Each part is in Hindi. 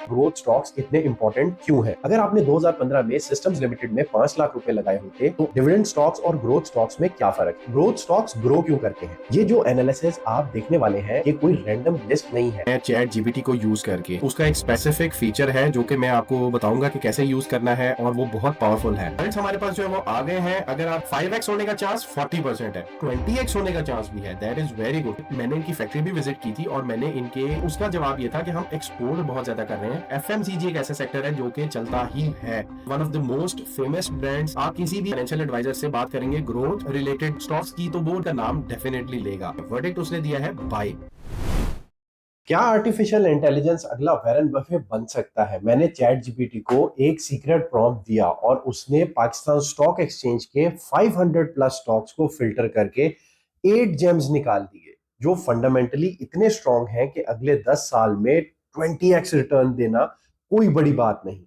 ग्रोथ स्टॉक्स इतने इंपॉर्टेंट क्यों है। अगर आपने 2015 में सिस्टम्स लिमिटेड में 5 लाख रुपए लगाए होते तो डिविडेंड स्टॉक्स और ग्रोथ स्टॉक्स में क्या फर्क है, ग्रोथ स्टॉक्स ग्रो क्यों करते हैं। ये जो एनालिसिस आप देखने वाले हैं ये कोई रैंडम लिस्ट नहीं है। चैट जीपीटी को यूज करके उसका एक स्पेसिफिक फीचर है जो कि मैं आपको बताऊंगा कि कैसे यूज करना है और वो बहुत पावरफुल है। फ्रेंड्स हमारे पास जो है वो आ गए हैं। अगर आप 5x होने का चांस 40% है, 20x होने का चांस भी है, दैट इज वेरी गुड। मैंने इनकी फैक्ट्री भी विजिट की थी और मैंने इनके उसका जवाब ये था कि हम एक्सपोर्ट बहुत ज्यादा कर रहे हैं। एफएमसीजी एक ऐसा सेक्टर है जो कि चलता ही है। One of the most famous brands. आप किसी भी फाइनेंशियल एडवाइजर से बात करेंगे ग्रोथ रिलेटेड स्टॉक्स की तो वो का नाम डेफिनेटली लेगा। वर्डिक्ट उसने दिया है बाय। क्या आर्टिफिशियल इंटेलिजेंस अगला वैरन बफे बन सकता है। मैंने चैट जीपीटी को एक सीक्रेट प्रॉम्प्ट दिया और उसने पाकिस्तान स्टॉक एक्सचेंज के 500 प्लस स्टॉक्स को फिल्टर करके 8 जेम्स निकाल दिए जो फंडामेंटली इतने स्ट्रांग हैं कि अगले 10 साल में 20x रिटर्न देना कोई बड़ी बात नहीं,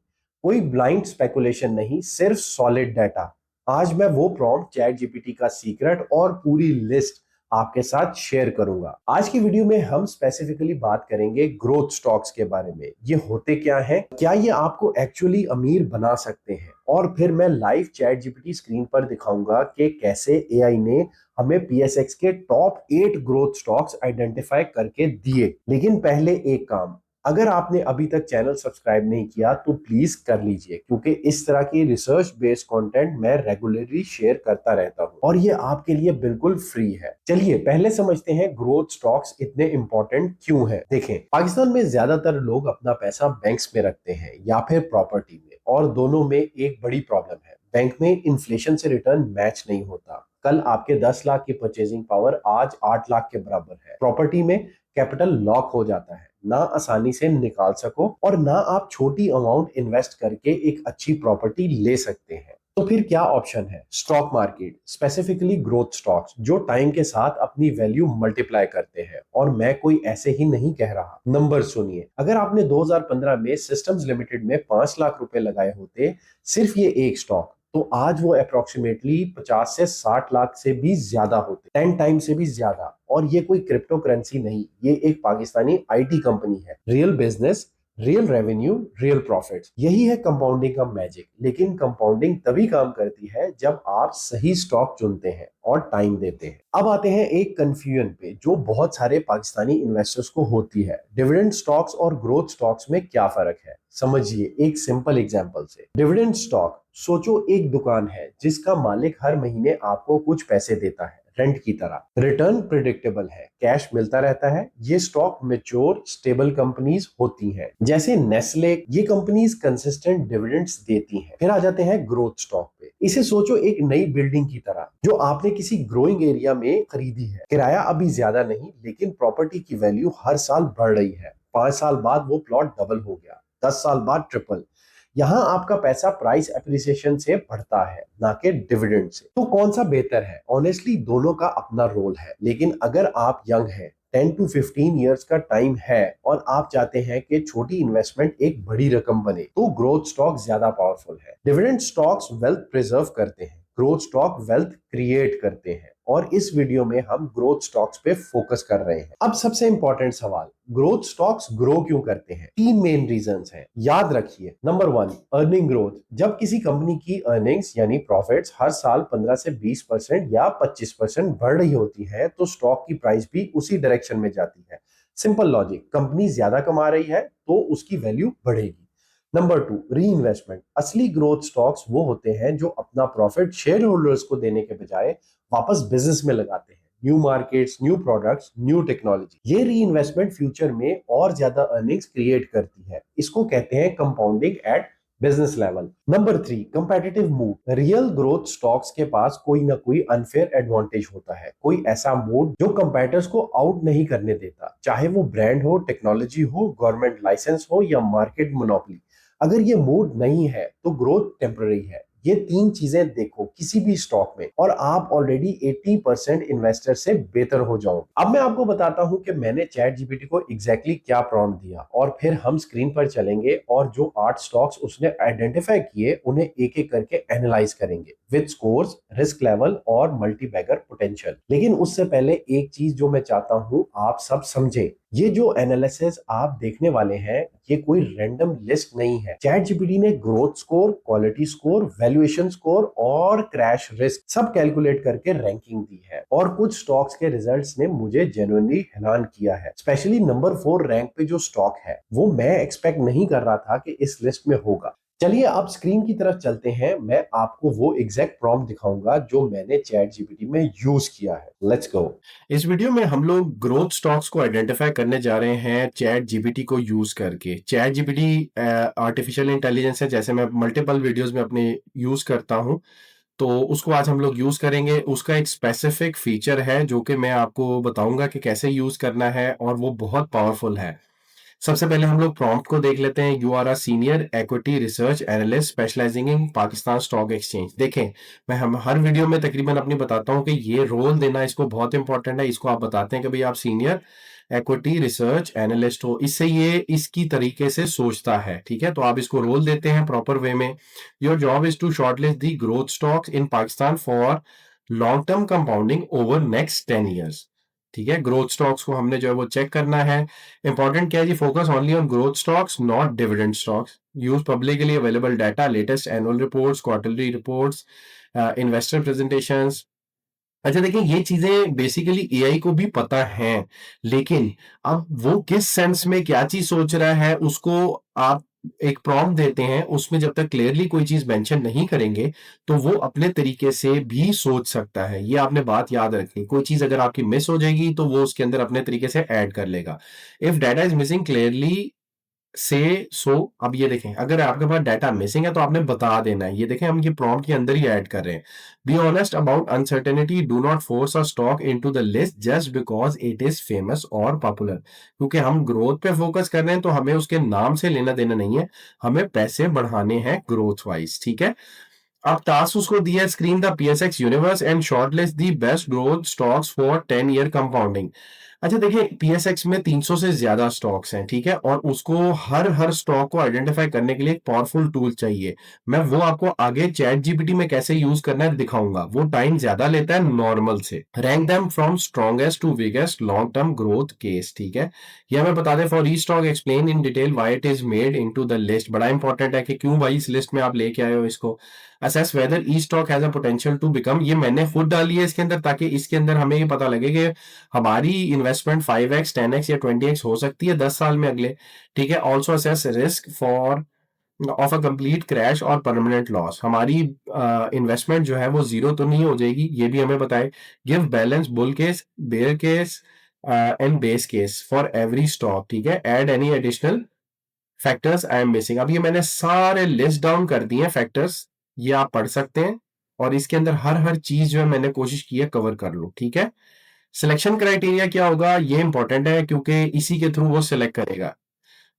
कोई ब्लाइंड स्पेकुलेशन नहीं, सिर्फ सॉलिड डाटा। आज मैं वो प्रॉम्प्ट चैट जीपीटी का सीक्रेट और पूरी लिस्ट आपके साथ शेयर करूंगा। आज की वीडियो में हम स्पेसिफिकली बात करेंगे ग्रोथ स्टॉक्स के बारे में। ये होते क्या हैं, क्या ये आपको एक्चुअली अमीर बना सकते हैं, और फिर मैं लाइव चैट जीपीटी स्क्रीन पर दिखाऊंगा कि कैसे एआई ने हमें पीएसएक्स के टॉप 8 ग्रोथ स्टॉक्स आइडेंटिफाई करके दिए। लेकिन पहले एक काम, अगर आपने अभी तक चैनल सब्सक्राइब नहीं किया तो प्लीज कर लीजिए, क्योंकि इस तरह की रिसर्च बेस्ड कंटेंट मैं रेगुलरली शेयर करता रहता हूं और ये आपके लिए बिल्कुल फ्री है। चलिए पहले समझते हैं ग्रोथ स्टॉक्स इतने इंपॉर्टेंट क्यों है। देखें, पाकिस्तान में ज्यादातर लोग अपना पैसा बैंक्स में रखते हैं या फिर प्रॉपर्टी में, और दोनों में एक बड़ी प्रॉब्लम है, बैंक में इन्फ्लेशन से रिटर्न मैच नहीं होता। कल आपके 10 लाख की परचेजिंग पावर आज 8 लाख के बराबर है। प्रॉपर्टी में कैपिटल लॉक हो जाता है, ना आसानी से निकाल सको और ना आप छोटी अमाउंट इन्वेस्ट करके एक अच्छी प्रॉपर्टी ले सकते हैं। तो फिर क्या ऑप्शन है। Stock market, specifically growth stocks जो टाइम के साथ अपनी वैल्यू मल्टीप्लाई करते हैं, और मैं कोई ऐसे ही नहीं कह रहा। नंबर सुनिए, अगर आपने 2015 में सिस्टम्स लिमिटेड में 5 लाख रुपए लगाए होते, सिर्फ ये एक स्टॉक, तो आज वो अप्रोक्सीमेटली 50 से 60 लाख से भी ज्यादा होते, 10 टाइम से भी ज्यादा। और ये कोई क्रिप्टो करेंसी नहीं, ये एक पाकिस्तानी आईटी कंपनी है। Real business, real revenue, real profits, यही है कंपाउंडिंग का मैजिक। लेकिन कंपाउंडिंग तभी काम करती है जब आप सही स्टॉक चुनते हैं और टाइम देते हैं। अब आते हैं एक कंफ्यूजन पे जो बहुत सारे पाकिस्तानी इन्वेस्टर्स को होती है। डिविडेंड स्टॉक्स और ग्रोथ स्टॉक्स में क्या फर्क है, समझिए एक सिंपल एग्जांपल से। डिविडेंड स्टॉक, सोचो एक दुकान है जिसका मालिक हर महीने आपको कुछ पैसे देता है, रेंट की तरह। रिटर्न प्रिडिक्टेबल है, कैश मिलता रहता है। ये स्टॉक मैच्योर स्टेबल कंपनीज होती हैं, जैसे नेस्ले। ये कंपनीज कंसिस्टेंट डिविडेंड्स देती हैं। फिर आ जाते हैं ग्रोथ स्टॉक पे। इसे सोचो एक नई बिल्डिंग की तरह जो आपने किसी ग्रोइंग एरिया में खरीदी है। किराया अभी ज्यादा नहीं, लेकिन प्रॉपर्टी की वैल्यू हर साल बढ़ रही है। 5 साल बाद वो प्लॉट डबल हो गया, 10 साल बाद ट्रिपल। यहाँ आपका पैसा प्राइस एप्रिसिएशन से बढ़ता है, ना कि डिविडेंड से। तो कौन सा बेहतर है? ऑनेस्टली दोनों का अपना रोल है। लेकिन अगर आप यंग हैं, 10 to 15 इयर्स का टाइम है, और आप चाहते हैं कि छोटी इन्वेस्टमेंट एक बड़ी रकम बने, तो ग्रोथ स्टॉक ज्यादा पावरफुल है। डिविडेंड स्टॉक्स वेल्थ प्रिजर्व करते हैं, ग्रोथ स्टॉक वेल्थ क्रिएट करते हैं, और इस वीडियो में हम ग्रोथ स्टॉक्स पे फोकस कर रहे हैं। अब सबसे इंपॉर्टेंट सवाल, ग्रोथ स्टॉक्स ग्रो क्यों करते हैं? 3 मेन रीजंस हैं, याद रखिए। Number 1, earning growth. जब किसी कंपनी की अर्निंग्स यानी प्रॉफिट्स हर साल 15 से 20% या 25% बढ़ रही होती है, तो स्टॉक की प्राइस भी उसी डायरेक्शन में जाती है। सिंपल लॉजिक, कंपनी ज्यादा कमा रही है तो उसकी वैल्यू बढ़ेगी। नंबर 2, री इन्वेस्टमेंट। असली ग्रोथ स्टॉक्स वो होते हैं जो अपना प्रॉफिट शेयर होल्डर्स को देने के बजाय वापस बिजनेस में लगाते हैं। New markets, new products, new technology. ये री इन्वेस्टमेंट फ्यूचर में और ज्यादा अर्निंग्स क्रिएट करती है। इसको कहते हैं compounding at business level. Number 3, competitive mood. Real growth stocks के पास कोई ना कोई अनफेयर एडवांटेज होता है, कोई ऐसा मूड जो कंपेटिटर्स को आउट नहीं करने देता, चाहे वो ब्रांड हो, टेक्नोलॉजी हो, गवर्नमेंट लाइसेंस हो या मार्केट मोनोपोली। अगर ये मूड नहीं है तो ग्रोथ टेम्पररी है। ये 3 चीजें देखो किसी भी स्टॉक में, और आप ऑलरेडी 80% इन्वेस्टर से बेहतर हो जाओ। अब मैं आपको बताता हूं कि मैंने चैट जीपीटी को एग्जैक्टली क्या प्रॉम्प्ट दिया, और फिर हम स्क्रीन पर चलेंगे और जो 8 स्टॉक्स उसने आइडेंटिफाई किए उन्हें एक एक करके एनालाइज करेंगे विद स्कोर्स, रिस्क लेवल और मल्टी बैगर पोटेंशियल। लेकिन उससे पहले एक चीज जो मैं चाहता हूं आप सब समझे, ये जो एनालिसिस आप देखने वाले हैं ये कोई रैंडम लिस्ट नहीं है। चैट जीपीटी ने growth score, quality score, valuation score और क्रैश रिस्क सब कैलकुलेट करके रैंकिंग दी है। और कुछ स्टॉक्स के रिजल्ट्स ने मुझे जेन्युइनली हैरान किया है। स्पेशली नंबर 4 रैंक पे जो स्टॉक है वो मैं एक्सपेक्ट नहीं कर रहा था कि इस लिस्ट में होगा। चलिए आप स्क्रीन की तरफ चलते हैं, मैं आपको वो एग्जैक्ट प्रॉम्प्ट दिखाऊंगा जो मैंने चैट जीपीटी में यूज किया है। Let's go. इस वीडियो में हम लोग ग्रोथ स्टॉक्स को आइडेंटिफाई करने जा रहे हैं चैट जीपीटी को यूज करके। चैट जीपीटी आर्टिफिशियल इंटेलिजेंस है, जैसे मैं मल्टीपल वीडियोस में अपने यूज करता हूं, तो उसको आज हम लोग यूज करेंगे। उसका एक स्पेसिफिक फीचर है जो कि मैं आपको बताऊंगा कि कैसे यूज करना है, और वो बहुत पावरफुल है। सबसे पहले हम लोग प्रॉम्प्ट को देख लेते हैं। You are a senior equity research analyst specialising in Pakistan stock exchange. देखें, मैं हम हर वीडियो में तकरीबन अपनी बताता हूं कि ये रोल देना इसको बहुत इंपॉर्टेंट है। इसको आप बताते हैं कि भाई आप सीनियर इक्विटी रिसर्च एनालिस्ट हो, इससे ये इसकी तरीके से सोचता है। ठीक है, तो आप इसको रोल देते हैं प्रॉपर वे में। Your job is to shortlist the growth stocks in Pakistan for long term compounding over next 10 years। ठीक है, ग्रोथ स्टॉक्स को हमने जो है वो चेक करना है। इंपॉर्टेंट क्या है जी, focus only on growth stocks not dividend stocks. Use publicly available data, latest annual reports, quarterly reports, investor presentations. अच्छा देखिए, ये चीजें बेसिकली एआई को भी पता हैं, लेकिन अब वो किस सेंस में क्या चीज सोच रहा है उसको आप एक प्रॉम्प्ट देते हैं, उसमें जब तक क्लियरली कोई चीज मेंशन नहीं करेंगे तो वो अपने तरीके से भी सोच सकता है। ये आपने बात याद रखनी। कोई चीज अगर आपकी मिस हो जाएगी तो वो उसके अंदर अपने तरीके से ऐड कर लेगा। If data is missing clearly से सो, अब ये देखें, अगर आपके पास डाटा मिसिंग है तो आपने बता देना है। ये देखें, हम ये प्रॉम्प्ट के अंदर ही ऐड कर रहे हैं। Be honest about uncertainty, do not force a stock into the list just because it is famous और पॉपुलर। क्योंकि हम ग्रोथ पे फोकस कर रहे हैं तो हमें उसके नाम से लेना देना नहीं है, हमें पैसे बढ़ाने हैं ग्रोथ वाइज। ठीक है, अब टास्क उसको दिया, screen the PSX universe and shortlist the best growth stocks for 10 year compounding. अच्छा देखिए, पीएसएक्स में 300 से ज्यादा स्टॉक्स हैं। ठीक है, और उसको हर हर स्टॉक को आइडेंटिफाई करने के लिए एक पावरफुल टूल चाहिए। मैं वो आपको आगे चैट जीपीटी में कैसे यूज करना है दिखाऊंगा। वो टाइम ज्यादा लेता है नॉर्मल से। Rank them from strongest to weakest long term growth case. ठीक है, यह हमें बता दें, for each stock explain in detail why it is made into the list. बड़ा इंपॉर्टेंट है कि क्यों भाई इस लिस्ट में आप लेके आए हो इसको। Assess whether each stock has a potential to become, ये मैंने खुद डाली है इसके अंदर ताकि इसके अंदर हमें ये पता लगे कि हमारी इन्वेस्टमेंट 5x 10x या 20x हो सकती है 10 साल में अगले। ठीक है, also assess risk for of a complete crash और परमानेंट लॉस। हमारी इन्वेस्टमेंट जो है वो जीरो तो नहीं हो जाएगी, ये भी हमें बताए। Give balance bull case, bear case and base case for every stock. ठीक है, add any additional factors I am missing. अब ये मैंने सारे लिस्ट डाउन कर दिए फैक्टर्स, ये आप पढ़ सकते हैं। और इसके अंदर हर हर चीज जो है मैंने कोशिश की है कवर कर लूं। ठीक है, सिलेक्शन क्राइटेरिया क्या होगा ये इंपॉर्टेंट है, क्योंकि इसी के थ्रू वो सिलेक्ट करेगा।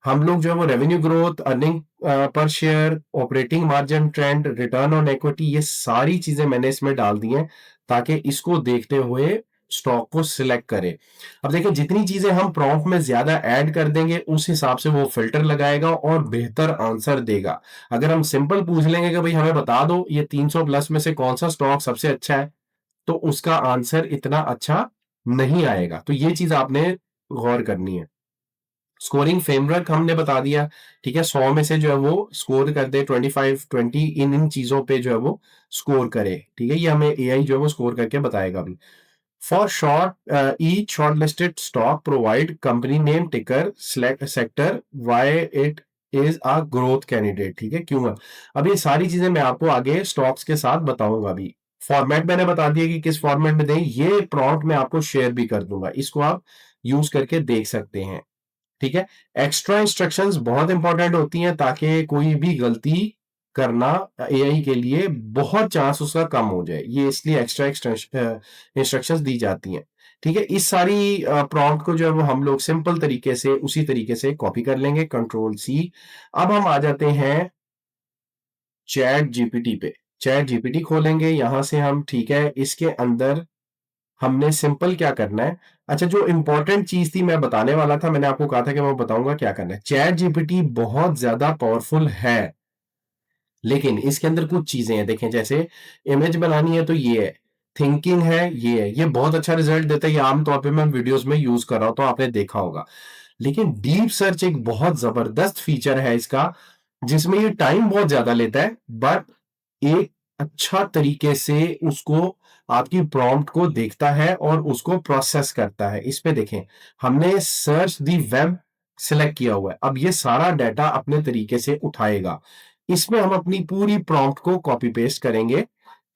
हम लोग जो है वो revenue growth, earning per share, operating margin trend, return on equity, ये सारी चीजें मैंने इसमें डाल दी हैं ताकि इसको देखते हुए स्टॉक को सिलेक्ट करे। अब देखिए, जितनी चीजें हम प्रॉम्प्ट में ज्यादा ऐड कर देंगे उस हिसाब से वो फिल्टर लगाएगा और बेहतर आंसर देगा। अगर हम सिंपल पूछ लेंगे कि भाई हमें बता दो ये 300 प्लस में से कौन सा स्टॉक सबसे अच्छा है, तो उसका आंसर इतना अच्छा नहीं आएगा। तो ये चीज आपने गौर करनी है। स्कोरिंग फ्रेमवर्क हमने बता दिया। ठीक है, 100 में से जो है वो स्कोर कर दे 25 20, इन इन चीजों पे जो है वो स्कोर करे। ठीक है, ये हमें एआई जो है वो स्कोर करके बताएगा भी। For short each short listed stock provide company name, ticker, sector, why it is a growth candidate. ठीक है, क्यों है। अब ये सारी चीजें मैं आपको आगे स्टॉक्स के साथ बताऊंगा भी। फॉर्मेट मैंने बता दिया कि किस फॉर्मेट में दें। ये प्रॉम्प्ट मैं आपको शेयर भी कर दूंगा, इसको आप यूज करके देख सकते हैं। ठीक है, एक्स्ट्रा इंस्ट्रक्शंस बहुत इंपॉर्टेंट होती हैं ताकि कोई भी गलती करना एआई के लिए बहुत चांस उसका कम हो जाए, ये इसलिए एक्स्ट्रा इंस्ट्रक्शंस दी जाती हैं। ठीक है, इस सारी प्रॉम्प्ट को जो है वो हम लोग सिंपल तरीके से उसी तरीके से कॉपी कर लेंगे, कंट्रोल सी। अब हम आ जाते हैं चैट जीपीटी पे। चैट जीपीटी खोलेंगे यहां से हम। ठीक है, इसके अंदर हमने सिंपल क्या करना है। अच्छा, जो इंपॉर्टेंट चीज थी मैं बताने वाला था, मैंने आपको कहा था कि मैं बताऊंगा क्या करना है। चैट जीपीटी बहुत ज्यादा पावरफुल है, लेकिन इसके अंदर कुछ चीजें हैं। देखें, जैसे इमेज बनानी है तो ये है, थिंकिंग है, ये है, ये बहुत अच्छा रिजल्ट देता है। ये आमतौर पे मैं वीडियोस में यूज कर रहा हूं, तो आपने देखा होगा। लेकिन डीप सर्च एक बहुत जबरदस्त फीचर है इसका, जिसमें ये टाइम बहुत ज्यादा लेता है, बट एक अच्छा तरीके से उसको, आपकी प्रॉम्प्ट को देखता है और उसको प्रोसेस करता है। इस पे देखें, हमने सर्च दी वेब सिलेक्ट किया हुआ है। अब ये सारा डाटा अपने तरीके से उठाएगा। इसमें हम अपनी पूरी प्रॉम्प्ट को कॉपी पेस्ट करेंगे,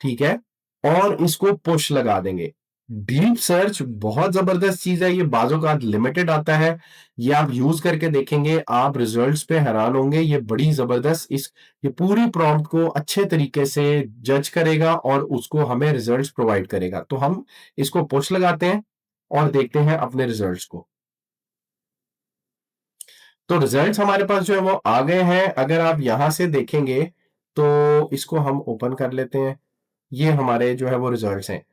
ठीक है, और इसको पुश लगा देंगे। डीप सर्च बहुत जबरदस्त चीज है, ये बाजों का लिमिटेड आता है। ये आप यूज करके देखेंगे, आप रिजल्ट्स पे हैरान होंगे। ये बड़ी जबरदस्त, इस ये पूरी प्रॉम्प्ट को अच्छे तरीके से जज करेगा और उसको हमें रिजल्ट्स प्रोवाइड करेगा। तो हम इसको पुश लगाते हैं और देखते हैं अपने रिजल्ट्स को। तो रिजल्ट्स हमारे पास जो है वो आ गए हैं। अगर आप यहां से देखेंगे तो इसको हम ओपन कर लेते हैं। ये हमारे जो है वो रिजल्ट्स हैं।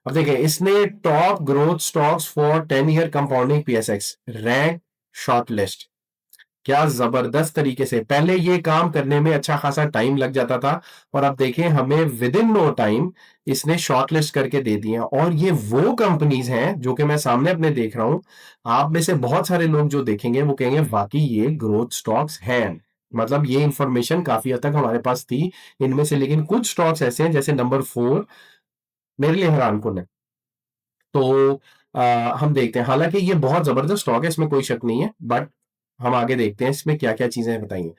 अब देखिए, इसने top growth stocks for 10 year compounding PSX rank short list. क्या जबरदस्त तरीके से, पहले ये काम करने में अच्छा खासा टाइम लग जाता था, और अब देखें हमें विद इन नो टाइम इसने शॉर्टलिस्ट करके दे दिए हैं। और ये वो कंपनीज हैं जो कि मैं सामने अपने देख रहा हूं। आप में से बहुत सारे लोग जो देखेंगे वो कहेंगे वाकई ये ग्रोथ स्टॉक्स हैं, मतलब ये इंफॉर्मेशन काफी हद तक हमारे पास थी इनमें से। लेकिन कुछ स्टॉक्स ऐसे हैं, जैसे नंबर 4 मेरे लिए हैरान कुन है। तो हम देखते हैं, हालांकि ये बहुत जबरदस्त स्टॉक है, इसमें कोई शक नहीं है, बट हम आगे देखते हैं इसमें क्या क्या चीजें बताइए।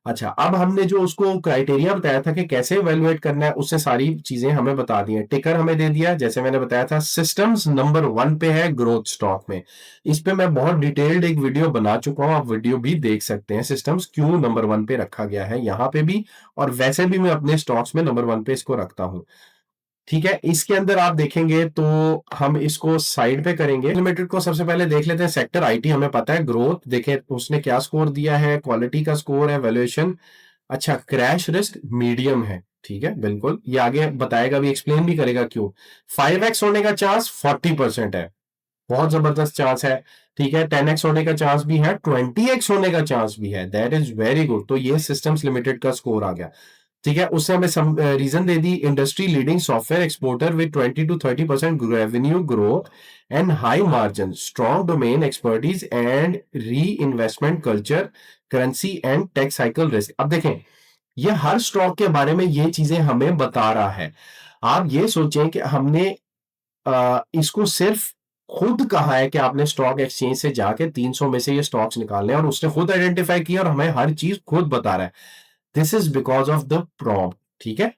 अच्छा, अब हमने जो उसको क्राइटेरिया बताया था कि कैसे इवेलुएट करना है, उससे सारी चीजें हमें बता दी हैं। टिकर हमें दे दिया, जैसे मैंने बताया था, सिस्टम्स नंबर 1 पे है ग्रोथ स्टॉक में। इस पे मैं बहुत डिटेल्ड एक वीडियो बना चुका हूं, आप वीडियो भी देख सकते हैं, सिस्टम्स क्यों नंबर 1 पे रखा गया है यहाँ पे भी, और वैसे भी मैं अपने स्टॉक्स में नंबर 1 पे इसको रखता हूं। ठीक है, इसके अंदर आप देखेंगे तो हम इसको साइड पे करेंगे। लिमिटेड को सबसे पहले देख लेते हैं। सेक्टर आईटी हमें पता है, ग्रोथ देखें उसने क्या स्कोर दिया है, क्वालिटी का स्कोर है, वैल्यूएशन। अच्छा, क्रैश रिस्क मीडियम है, ठीक है, बिल्कुल, ये आगे बताएगा भी, एक्सप्लेन भी करेगा क्यों। 5x होने का चांस 40% है, बहुत जबरदस्त चांस है। ठीक है, 10x होने का चांस भी है, 20x होने का चांस भी है, दैट इज वेरी गुड। तो ये सिस्टम्स लिमिटेड का स्कोर आ गया। ठीक है, उससे हमें रीजन दे दी, industry leading software exporter with 20 to 30% revenue growth and high margin, strong domain expertise and re investment culture, currency and tech cycle risk. अब देखें, ये हर स्टॉक के बारे में ये चीजें हमें बता रहा है। आप ये सोचें कि हमने इसको सिर्फ खुद कहा है कि आपने स्टॉक एक्सचेंज से जाके 300 में से ये स्टॉक्स निकालने हैं, और उसने खुद आइडेंटिफाई किया और हमें हर चीज खुद बता रहा है। This is because of the prompt, ठीक है।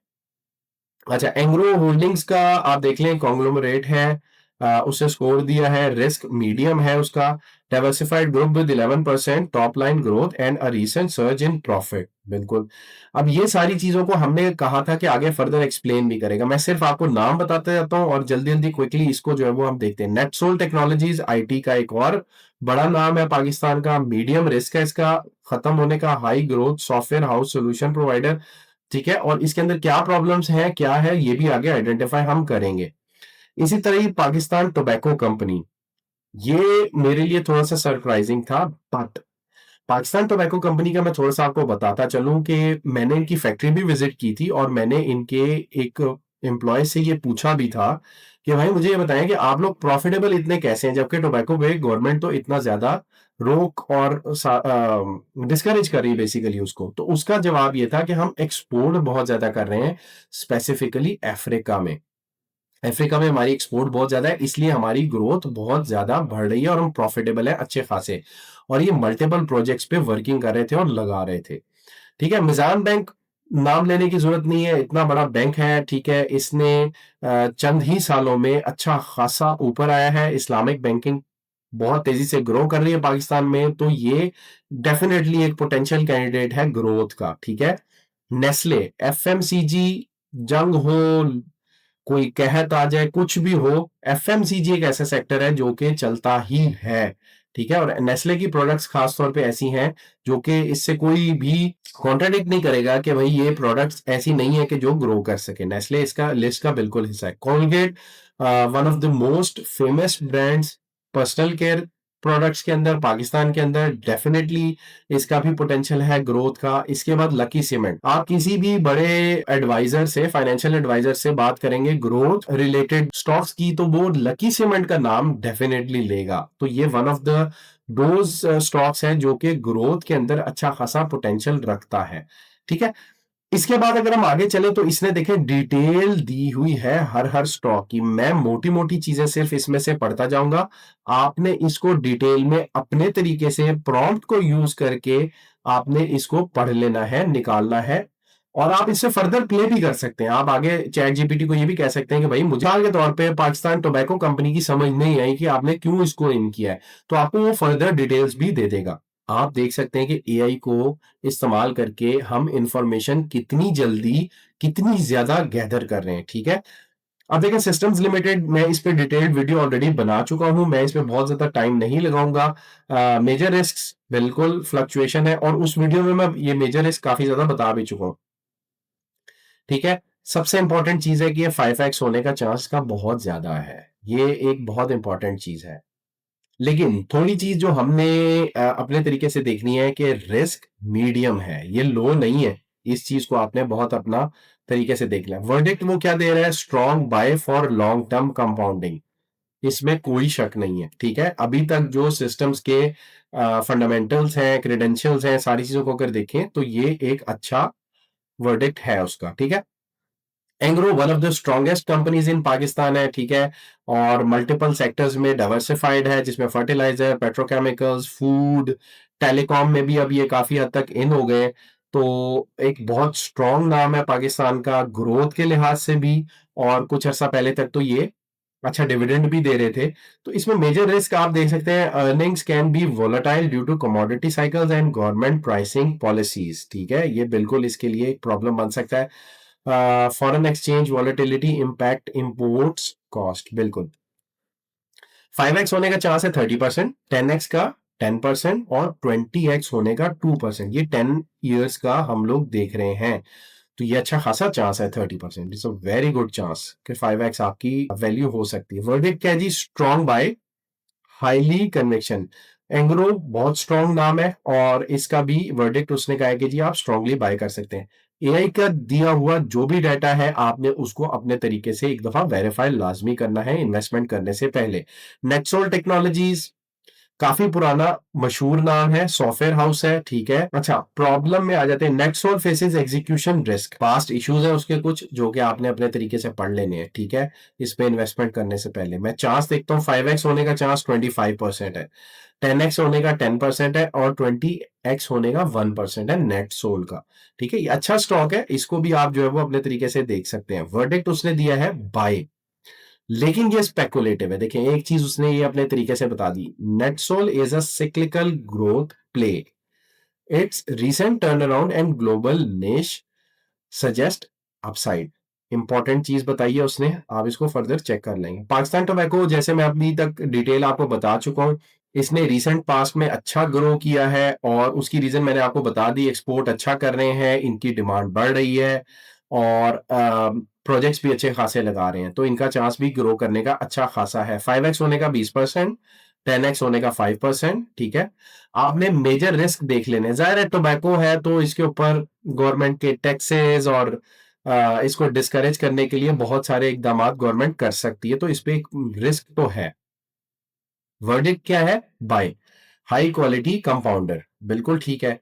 अच्छा, एंग्रो होल्डिंग्स का आप देख लें, कॉन्ग्लोमरेट है, उसने स्कोर दिया है, रिस्क मीडियम है उसका, diversified group with 11% top line growth and a recent surge in profit, बिल्कुल। अब ये सारी चीजों को हमने कहा था कि आगे फर्दर एक्सप्लेन भी करेगा, मैं सिर्फ आपको नाम बताते जाता हूं और जल्दी जल्दी क्विकली इसको जो है वो हम देखते हैं। नेटसोल टेक्नोलॉजीज आईटी का एक और बड़ा नाम है पाकिस्तान का, मीडियम रिस्क है इसका, खत्म होने का, high growth software house solution provider, ठीक है। और इसके अंदर क्या प्रॉब्लम्स हैं, क्या है, ये भी आगे आइडेंटिफाई हम करेंगे। इसी तरह ही पाकिस्तान टोबैको कंपनी, ये मेरे लिए थोड़ा सा सरप्राइजिंग था, बट पाकिस्तान टोबैको कंपनी का मैं थोड़ा सा आपको बताता चलूं कि मैंने इनकी फैक्ट्री भी विजिट की थी, और मैंने इनके एक एम्प्लॉय से ये पूछा भी था कि भाई मुझे ये बताएं कि आप लोग प्रॉफिटेबल इतने कैसे हैं, जबकि टोबैको पे गवर्नमेंट तो इतना ज्यादा रोक और डिस्करेज कर रही है बेसिकली उसको। तो उसका जवाब ये था कि हम एक्सपोर्ट बहुत ज्यादा कर रहे हैं, स्पेसिफिकली अफ्रीका में। अफ्रीका में हमारी एक्सपोर्ट बहुत ज्यादा है, इसलिए हमारी ग्रोथ बहुत ज्यादा बढ़ रही है और हम प्रॉफिटेबल है अच्छे खासे। और ये मल्टीपल प्रोजेक्ट्स पे वर्किंग कर रहे थे और लगा रहे थे। ठीक है, मिजान बैंक नाम लेने की जरूरत नहीं है, इतना बड़ा बैंक है, ठीक है। इसने चंद ही सालों में अच्छा खासा ऊपर आया है, इस्लामिक बैंकिंग बहुत तेजी से ग्रो कर रही है पाकिस्तान में, तो ये डेफिनेटली एक पोटेंशियल कैंडिडेट है ग्रोथ का, ठीक है। नेस्ले, एफएमसीजी, जंग हो, कोई कहत आ जाए, कुछ भी हो, एफएमसीजी एक ऐसा सेक्टर है जो कि चलता ही है, ठीक है। और नेस्ले की प्रोडक्ट्स खास तौर पे ऐसी हैं जो कि इससे कोई भी कॉन्ट्राडिक्ट नहीं करेगा कि भाई ये प्रोडक्ट्स ऐसी नहीं है कि जो ग्रो कर सके। नेस्ले इसका लिस्ट का बिल्कुल हिस्सा है। Colgate, one of the most famous brands, personal care products के अंदर पाकिस्तान के अंदर डेफिनेटली इसका भी पोटेंशियल है ग्रोथ का। इसके बाद लकी सीमेंट, आप किसी भी बड़े एडवाइजर से, फाइनेंशियल एडवाइजर से बात करेंगे ग्रोथ रिलेटेड स्टॉक्स की, तो वो लकी सीमेंट का नाम डेफिनेटली लेगा। तो ये one of the those stocks हैं जो कि ग्रोथ के अंदर अच्छा खासा पोटेंशियल रखता है। ठीक है, इसके बाद अगर हम आगे चले तो इसने देखे डिटेल दी हुई है हर हर स्टॉक की। मैं मोटी मोटी चीजें सिर्फ इसमें से पढ़ता जाऊंगा, आपने इसको डिटेल में अपने तरीके से प्रॉम्प्ट को यूज करके आपने इसको पढ़ लेना है, निकालना है, और आप इससे फर्दर प्ले भी कर सकते हैं। आप आगे चैट जीपीटी को ये भी कह सकते हैं कि भाई मुझे मिसाल के तौर पे पाकिस्तान टोबैको कंपनी की समझ नहीं आई कि आपने क्यों इसको इन किया है, तो आपको वो फर्दर डिटेल्स भी दे देगा। आप देख सकते हैं कि एआई को इस्तेमाल करके हम इंफॉर्मेशन कितनी जल्दी, कितनी ज्यादा गैदर कर रहे हैं। ठीक है, अब देखें सिस्टम्स लिमिटेड, मैं इस पे डिटेल्ड वीडियो ऑलरेडी बना चुका हूं, मैं इस पे बहुत ज्यादा टाइम नहीं लगाऊंगा। मेजर रिस्क बिल्कुल फ्लक्चुएशन है, और उस वीडियो में मैं ये मेजर रिस्क काफी ज्यादा बता भी चुका हूं। ठीक है, सबसे इंपॉर्टेंट चीज है कि ये 5x होने का चांस का बहुत ज्यादा है, ये एक बहुत इंपॉर्टेंट चीज है। लेकिन थोड़ी चीज जो हमने अपने तरीके से देखनी है कि रिस्क मीडियम है, ये लो नहीं है। इस चीज को आपने बहुत अपना तरीके से देखना है। वर्डिक्ट वो क्या दे रहा है, strong bye for long term compounding, इसमें कोई शक नहीं है। ठीक है, अभी तक जो सिस्टम्स के फंडामेंटल्स हैं, क्रेडेंशियल्स हैं, सारी चीजों को अगर देखें तो ये एक अच्छा वर्डिक्ट है उसका। ठीक है, Engro one of the strongest companies in Pakistan है। ठीक है, और मल्टीपल सेक्टर्स में डाइवर्सिफाइड है, जिसमें फर्टिलाइजर, पेट्रोकेमिकल्स, फूड, टेलीकॉम में भी अब ये काफी हद तक इन हो गए। तो एक बहुत स्ट्रॉन्ग नाम है पाकिस्तान का ग्रोथ के लिहाज से भी, और कुछ अर्सा पहले तक तो ये अच्छा डिविडेंड भी दे रहे थे। तो इसमें मेजर रिस्क आप देख सकते हैं, earnings can be volatile due to commodity cycles and government pricing policies. ठीक है, ये बिल्कुल इसके लिए एक प्रॉब्लम बन सकता है। Foreign exchange volatility impact imports cost, बिल्कुल 5x होने का चांस है 30%, 10x का 10%, और 20x होने का 2%। ये 10 years का हम लोग देख रहे हैं, तो ये अच्छा खासा चांस है 30%। It's a very good chance कि 5x आपकी वैल्यू हो सकती है। वर्डिक्ट क्या है जी, strong buy, highly conviction. Engro बहुत स्ट्रॉन्ग नाम है, और इसका भी वर्डिक्ट उसने कहा है कि जी आप स्ट्रांगली बाय कर सकते हैं। एआई का दिया हुआ जो भी डाटा है आपने उसको अपने तरीके से एक दफा वेरीफाई लाजमी करना है इन्वेस्टमेंट करने से पहले। नेक्सोल टेक्नोलॉजीज काफी पुराना मशहूर नाम है, सॉफ्टवेयर हाउस है। ठीक है, अच्छा प्रॉब्लम में आ जाते हैं। नेक्सोल faces execution risk, past issues है उसके कुछ जो कि आपने अपने तरीके से पढ़ लेने हैं। ठीक है, इस पे इन्वेस्टमेंट करने से पहले मैं चांस देखता हूँ, 5x होने का चांस 25% है, 10x होने का 10% है, और 20x होने का 1% है नेट सोल का। ठीक है, ये अच्छा स्टॉक है, इसको भी आप जो है वो अपने तरीके से देख सकते हैं। वर्डिक्ट उसने दिया है बाय, लेकिन ये स्पेकुलेटिव है। देखिए एक चीज उसने ये अपने तरीके से बता दी, Netsol is a cyclical growth play, its recent turnaround and global niche suggest upside. Important चीज बताई है उसने, आप इसको फर्दर चेक कर लेंगे। पाकिस्तान टोबैको जैसे मैं अभी तक डिटेल आपको बता चुका हूं, इसने रिसेंट पास्ट में अच्छा ग्रो किया है, और उसकी रीजन मैंने आपको बता दी, एक्सपोर्ट अच्छा कर रहे हैं, इनकी डिमांड बढ़ रही है, और प्रोजेक्ट्स भी अच्छे खासे लगा रहे हैं, तो इनका चांस भी ग्रो करने का अच्छा खासा है। 5x होने का 20%, 10x होने का 5%। ठीक है, आपने मेजर रिस्क देख लेने, जाहिर है टोबैको है तो इसके ऊपर गवर्नमेंट के टैक्सेस और इसको डिस्करेज करने के लिए बहुत सारे इकदाम गवर्नमेंट कर सकती है, तो इस पे एक रिस्क तो है। वर्डिक्ट क्या है, बाय, हाई क्वालिटी कंपाउंडर, बिल्कुल ठीक है।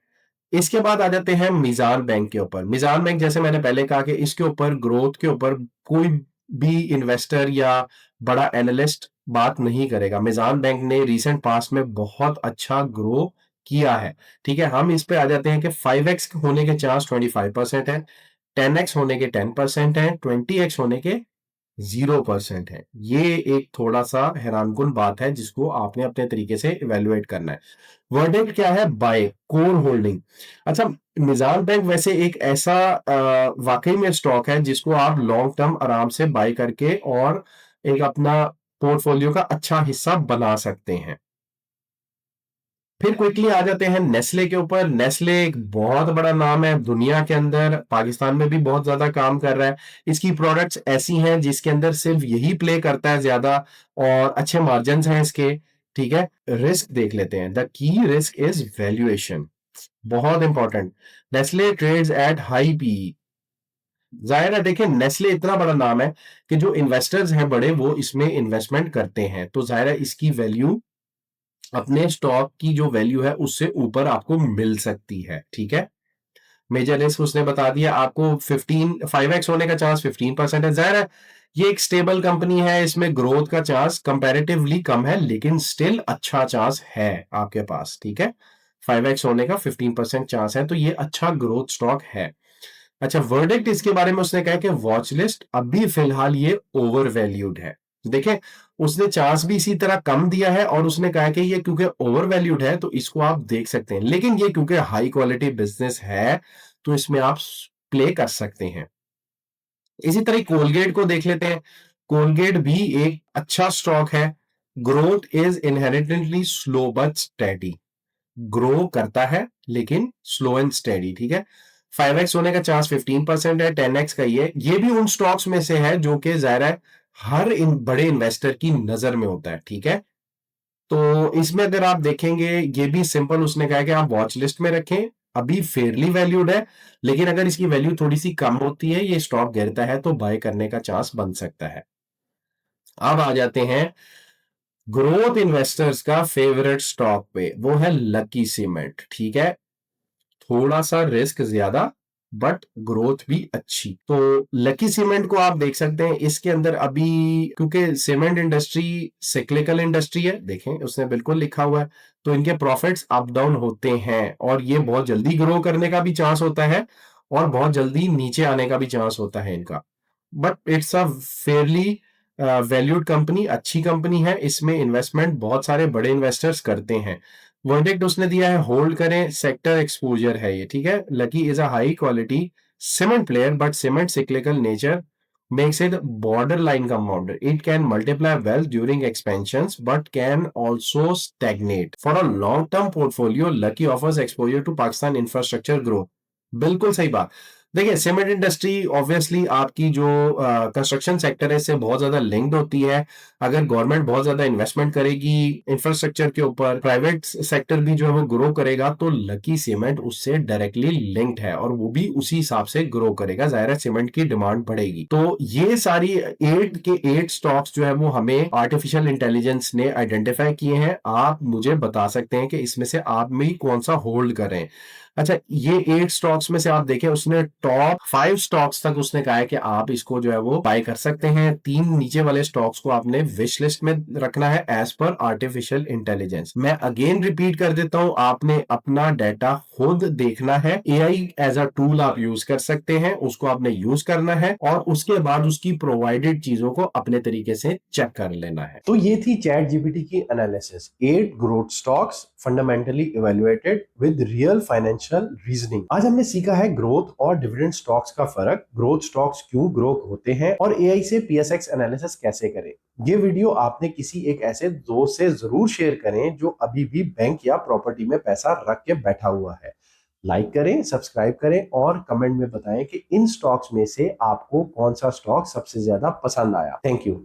इसके बाद आ जाते हैं मीजान बैंक के ऊपर। मीजान बैंक जैसे मैंने पहले कहा कि इसके ऊपर ग्रोथ के ऊपर कोई भी इन्वेस्टर या बड़ा एनालिस्ट बात नहीं करेगा। मीजान बैंक ने रिसेंट पास्ट में बहुत अच्छा ग्रो किया है। ठीक है, हम इस पे आ जाते हैं कि 5x होने के चांस 25% है, 10x होने के 10% है, 20x होने के 0% है। ये एक थोड़ा सा हैरानकुन बात है जिसको आपने अपने तरीके से इवेल्युएट करना है। वर्डिक्ट क्या है, बाय, कोर होल्डिंग। अच्छा, निजाम बैंक वैसे एक ऐसा वाकई में स्टॉक है जिसको आप लॉन्ग टर्म आराम से बाय करके और एक अपना पोर्टफोलियो का अच्छा हिस्सा बना सकते हैं। फिर क्विकली आ जाते हैं नेस्ले के ऊपर। नेस्ले एक बहुत बड़ा नाम है दुनिया के अंदर, पाकिस्तान में भी बहुत ज्यादा काम कर रहा है। इसकी प्रोडक्ट्स ऐसी हैं जिसके अंदर सिर्फ यही प्ले करता है ज्यादा, और अच्छे मार्जिन हैं इसके। ठीक है, रिस्क देख लेते हैं। The key risk is valuation, बहुत important. Nestle trades at high P. जाहिर है, देखिए नेस्ले इतना बड़ा नाम है कि जो इन्वेस्टर्स हैं बड़े, वो इसमें इन्वेस्टमेंट करते हैं, तो जाहिर है इसकी वैल्यू अपने स्टॉक की जो वैल्यू है उससे ऊपर आपको मिल सकती है। ठीक है, मेजर रिस्क उसने बता दिया आपको। 5x होने का चांस 15% है। जाहिर है ये एक स्टेबल कंपनी है, इसमें ग्रोथ का चांस कंपैरेटिवली कम है, लेकिन स्टिल अच्छा चांस है आपके पास। ठीक है, 5x होने का 15% चांस है, तो ये अच्छा ग्रोथ स्टॉक है। अच्छा, वर्डिक्ट इसके बारे में उसने कहा कि वॉच लिस्ट अभी फिलहाल ये ओवर वैल्यूड है। देखें, उसने चांस भी इसी तरह कम दिया है और उसने कहा कि ये क्योंकि ओवर वैल्यूड है तो इसको आप देख सकते हैं, लेकिन ये क्योंकि हाई क्वालिटी बिजनेस है तो इसमें आप प्ले कर सकते हैं। इसी तरह कोलगेट को देख लेते हैं। कोलगेट भी एक अच्छा स्टॉक है। Growth is inherently slow but steady. Grow करता है लेकिन स्लो एंड स्टेडी। ठीक है, 5x होने का चांस 15% है, 10x का ये भी उन स्टॉक्स में से है जो कि जाहिर है हर बड़े इन्वेस्टर की नजर में होता है। ठीक है, तो इसमें अगर आप देखेंगे ये भी सिंपल उसने कहा कि आप वॉच लिस्ट में रखें, अभी फेयरली वैल्यूड है, लेकिन अगर इसकी वैल्यू थोड़ी सी कम होती है, ये स्टॉक गिरता है, तो बाय करने का चांस बन सकता है। अब आ जाते हैं ग्रोथ इन्वेस्टर्स का फेवरेट स्टॉक पे, वो है लकी सीमेंट। ठीक है, थोड़ा सा रिस्क ज्यादा बट ग्रोथ भी अच्छी। तो लकी सीमेंट को आप देख सकते हैं, इसके अंदर अभी क्योंकि सीमेंट इंडस्ट्री सिक्लिकल इंडस्ट्री है, देखें उसने बिल्कुल लिखा हुआ है, तो इनके प्रॉफिट्स अप डाउन होते हैं और ये बहुत जल्दी ग्रो करने का भी चांस होता है और बहुत जल्दी नीचे आने का भी चांस होता है इनका। But it's a fairly valued company, अच्छी कंपनी है, इसमें इन्वेस्टमेंट बहुत सारे बड़े इन्वेस्टर्स करते हैं। वर्डिक्ट उसने दिया है होल्ड करें, सेक्टर एक्सपोजर है ये। ठीक है, lucky is a high quality cement player but cement cyclical nature makes it borderline compounder. It can multiply well during expansions but can also stagnate. For a long-term portfolio, Lucky offers exposure to Pakistan infrastructure growth. बिल्कुल सही बात। देखिए, सीमेंट इंडस्ट्री ऑब्वियसली आपकी जो कंस्ट्रक्शन सेक्टर है इससे बहुत ज्यादा लिंक्ड होती है। अगर गवर्नमेंट बहुत ज्यादा इन्वेस्टमेंट करेगी इंफ्रास्ट्रक्चर के ऊपर, प्राइवेट सेक्टर भी जो है वो ग्रो करेगा, तो लकी सीमेंट उससे डायरेक्टली लिंक्ड है और वो भी उसी हिसाब से ग्रो करेगा। जाहिर है सीमेंट की डिमांड बढ़ेगी। तो ये सारी 8 के 8 स्टॉक्स जो है वो हमें आर्टिफिशियल इंटेलिजेंस ने आइडेंटिफाई किए हैं। आप मुझे बता सकते हैं कि इसमें से आप में कौन सा होल्ड करें। अच्छा, ये 8 स्टॉक्स में से आप देखें, उसने टॉप 5 स्टॉक्स तक उसने कहा है कि आप इसको जो है वो बाय कर सकते हैं। 3 नीचे वाले स्टॉक्स को आपने विश लिस्ट में रखना है एज पर आर्टिफिशियल इंटेलिजेंस। मैं अगेन रिपीट कर देता हूं, आपने अपना डाटा खुद देखना है। एआई एज अ टूल आप यूज कर सकते हैं, उसको आपने यूज करना है और उसके बाद उसकी प्रोवाइडेड चीजों को अपने तरीके से चेक कर लेना है। तो ये थी चैट जीपीटी की analysis. 8 growth stocks fundamentally evaluated with real financial reasoning. आज हमने सीखा है ग्रोथ और डिविडेंड स्टॉक्स का फर्क, ग्रोथ स्टॉक्स क्यों ग्रो होते हैं और एआई से पीएसएक्स एनालिसिस कैसे करें। ये वीडियो आपने किसी एक ऐसे दोस्त से जरूर शेयर करें जो अभी भी बैंक या प्रॉपर्टी में पैसा रख के बैठा हुआ है। लाइक करें, सब्सक्राइब करें और कमेंट में बताएं कि इन स्टॉक्स में से आपको कौन सा स्टॉक सबसे ज्यादा पसंद आया। Thank you.